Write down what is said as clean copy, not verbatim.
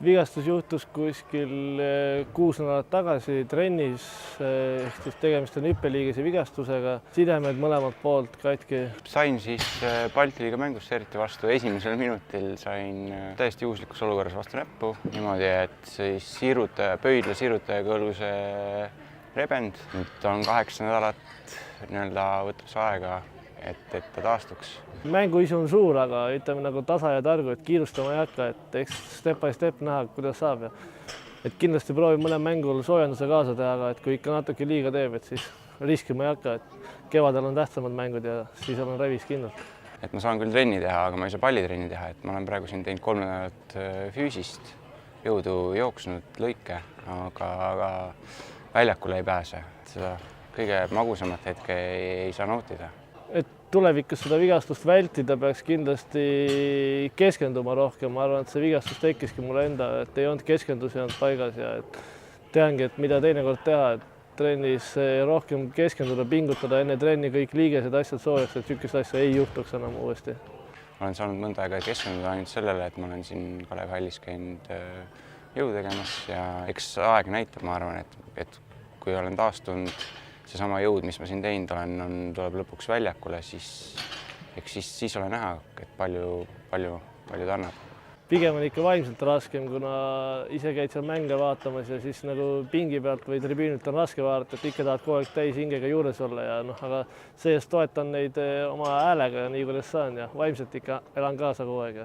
Vigastus juhtus kuskil 6 nädalat tagasi trennis, ehk siis tegemist on hüppeliigese vigastusega, sidemed mõlemalt poolt katki. Sain siis Balti liiga mängust eriti vastu, esimesel minutil sain täiesti juhuslikus olukorras vastu näppu, niimoodi, et siis pöidla siirutaja kõlguse rebend. Nüüd on 8 nädalat, võtab see aega, et ta taastuks. Mänguisu on suur, aga ütleme nagu tasa ja targu, et kiirustama ei hakka, et eks step by step näha, kuidas saab. Et kindlasti proovib mõne mängul soojenduse kaasa teha, aga et kui ikka natuke liiga teeb, et siis riskima ei hakka. Et kevadel on tähtsamad mängud ja siis olen revis kindlalt. Et ma saan küll trenni teha, aga ma ei saa pallitrenni teha. Et ma olen praegu siin teinud 3 nädalat füüsist, jõudu jooksnud lõike, aga väljakule ei pääse. Seda kõige magusamat hetke ei saa nautida. Et tulevikus seda vigastust vältida, peaks kindlasti keskenduma rohkem. Ma arvan, et see vigastus tekkiski mulle enda, et ei olnud keskendus, ei olnud paigas ja et teangi, et mida teinekord teha, et trennis rohkem keskenduda, pingutada enne trenni kõik liigesed asjad soojaks, et niisugust asja ei juhtuks enam uuesti. Olen saanud mõnda aega keskenduda ainult sellele, et ma olen siin Kalevi hallis käinud jõu tegemas ja eks aeg näitab, ma arvan, et kui olen taastunud, seesama jõud, mis ma siin teinud olen, tuleb lõpuks väljakule, siis ole näha, et palju ta annab. Pigem on ikka vaimselt raskem, kuna ise käid seal mänge vaatamas ja siis nagu pingi pealt või tribüünilt on raske vaadata, et ikka tahad kogu aeg täis hingega juures olla ja aga sees toetan neid oma häälega ja nii, kuidas saan ja vaimselt ikka elan kaasa kogu aeg.